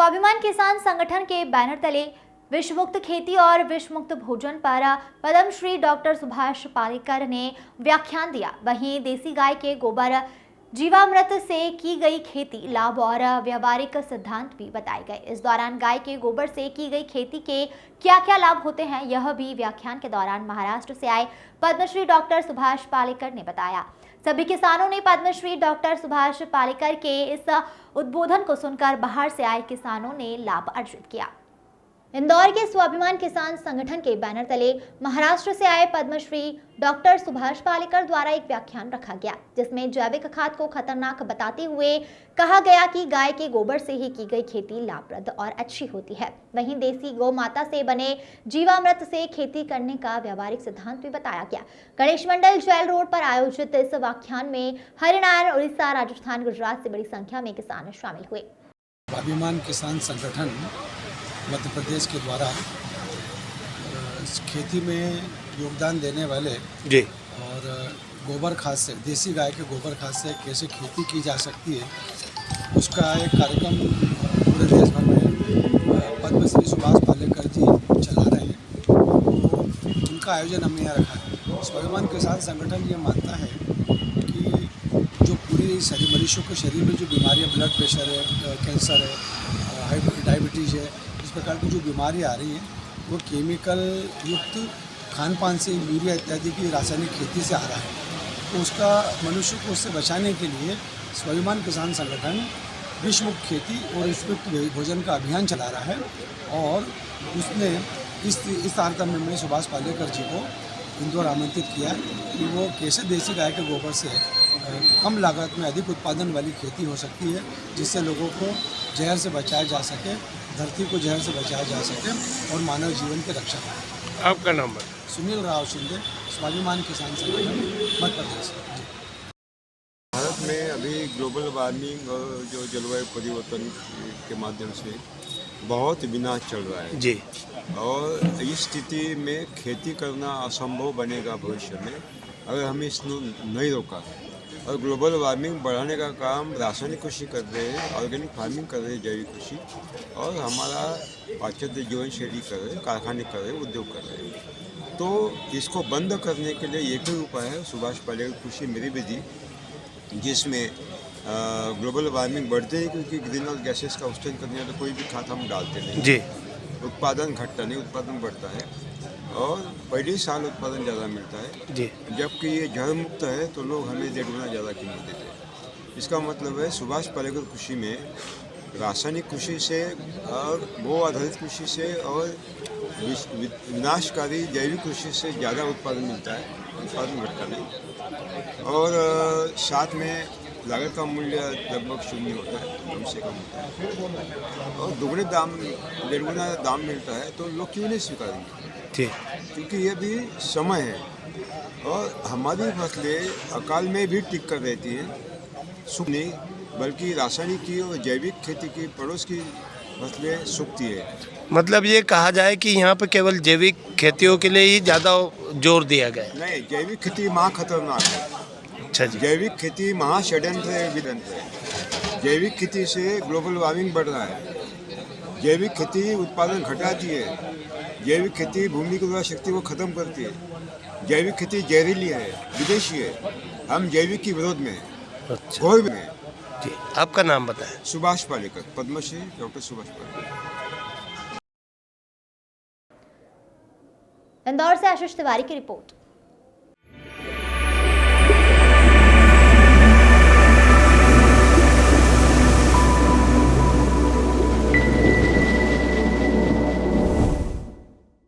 स्वाभिमान किसान संगठन के बैनर तले विश्व मुक्त खेती और विश्व मुक्त भोजन पर पद्मश्री डॉक्टर सुभाष पालेकर ने व्याख्यान दिया। वहीं देसी गाय के गोबर जीवामृत से की गई खेती लाभ और व्यावहारिक सिद्धांत भी बताए गए। इस दौरान गाय के गोबर से की गई खेती के क्या क्या लाभ होते हैं, यह भी व्याख्यान के दौरान महाराष्ट्र से आए पद्मश्री डॉक्टर सुभाष पालेकर ने बताया। सभी किसानों ने पद्मश्री डॉक्टर सुभाष पालेकर के इस उद्बोधन को सुनकर बाहर से आए किसानों ने लाभ अर्जित किया। इंदौर के स्वाभिमान किसान संगठन के बैनर तले महाराष्ट्र से आए पद्मश्री डॉक्टर सुभाष पालेकर द्वारा एक व्याख्यान रखा गया, जिसमें जैविक खाद को खतरनाक बताते हुए कहा गया कि गाय के गोबर से ही की गई खेती लाभप्रद और अच्छी होती है। वहीं देसी गौ माता से बने जीवामृत से खेती करने का व्यावहारिक सिद्धांत भी बताया गया। गणेश मंडल जेल रोड पर आयोजित इस व्याख्यान में हरियाणा, उड़ीसा, राजस्थान, गुजरात से बड़ी संख्या में किसान शामिल हुए। स्वाभिमान किसान संगठन मध्य प्रदेश के द्वारा खेती में योगदान देने वाले जी और गोबर खाद से, देसी गाय के गोबर खाद से कैसे खेती की जा सकती है, उसका एक कार्यक्रम पूरे देश भर में पद्मश्री सुभाष पालेकर जी चला रहे हैं। तो उनका आयोजन हमने यहाँ रखा है। स्वाभिमान किसान संगठन ये मानता है कि जो पूरी मनुष्यों के शरीर में जो बीमारियाँ, ब्लड प्रेशर है, कैंसर है, डायबिटीज़ है, इस प्रकार की जो बीमारी आ रही है वो केमिकल युक्त खान पान से, यूरिया इत्यादि की रासायनिक खेती से आ रहा है। तो उसका मनुष्य को उससे बचाने के लिए स्वाभिमान किसान संगठन विश्व मुक्त खेती और विश्व मुक्त भोजन का अभियान चला रहा है। और उसने इस तारतम्य में सुभाष पालेकर जी को इंदौर आमंत्रित किया कि वो कैसे देसी गाय के गोबर से कम लागत में अधिक उत्पादन वाली खेती हो सकती है, जिससे लोगों को जहर से बचाया जा सके, धरती को जहर से बचाया जा सके और मानव जीवन की रक्षा करें। आपका नाम है? सुनील राव शिंदे, स्वाभिमान किसान संगठन, मध्य प्रदेश। भारत में अभी ग्लोबल वार्मिंग और जो जलवायु परिवर्तन के माध्यम से बहुत विनाश चल रहा है जी, और इस स्थिति में खेती करना असंभव बनेगा भविष्य में अगर हम इसको नहीं रोका। और ग्लोबल वार्मिंग बढ़ाने का काम रासायनिक कृषि कर रहे हैं, ऑर्गेनिक फार्मिंग कर रहे हैं, जैविक कृषि, और हमारा पाश्चात्य जीवन शैली कर रहे हैं, कारखाने कर रहे हैं, उद्योग कर रहे हैं। तो इसको बंद करने के लिए एक ही उपाय है सुभाष पालेकर कृषि मेरी विधि, जिसमें ग्लोबल वार्मिंग बढ़ते ही क्योंकि ग्रीन हाउस गैसेस का उत्सर्जन करने वाला कोई भी खाद हम डालते नहीं जी, उत्पादन घटता नहीं, उत्पादन बढ़ता है और पहले साल उत्पादन ज़्यादा मिलता है जी। जबकि ये जड़ मुक्त है तो लोग हमें 1.5 गुना ज़्यादा कीमत देते हैं। इसका मतलब है सुभाष पालेकर कृषि में रासायनिक कृषि से और गो आधारित कृषि से और विनाशकारी जैविक कृषि से ज़्यादा उत्पादन मिलता है, उत्पादन घटता नहीं। और साथ में लागत का मूल्य लगभग शून्य होता है, कम से कम होता है और दुगने दाम, 1.5 गुना दाम मिलता है। तो लोग क्यों नहीं स्वीकारेंगे? जी, क्योंकि ये भी समय है और हमारी फसलें अकाल में भी टिक कर रहती हैं, सूख नहीं बल्कि रासायनिक की और जैविक खेती की पड़ोस की फसलें सूखती है। मतलब ये कहा जाए कि यहाँ पर केवल जैविक खेतियों के लिए ही ज़्यादा जोर दिया गया है? नहीं, जैविक खेती महा खतरनाक है। अच्छा जी। जैविक खेती महा षड्यंत्र है। जैविक खेती से ग्लोबल वार्मिंग बढ़ रहा है। जैविक खेती उत्पादन घटाती है। जैविक खेती भूमि की उर्वरा शक्ति को खत्म करती है। जैविक खेती जहरीली है, विदेशी है। हम जैविक के विरोध में हैं। अच्छा घोर में हैं। जी, आपका नाम बताएं? सुभाष पालेकर, पद्मश्री डॉक्टर सुभाष पालेकर। इंदौर से आशीष तिवारी की रिपोर्ट।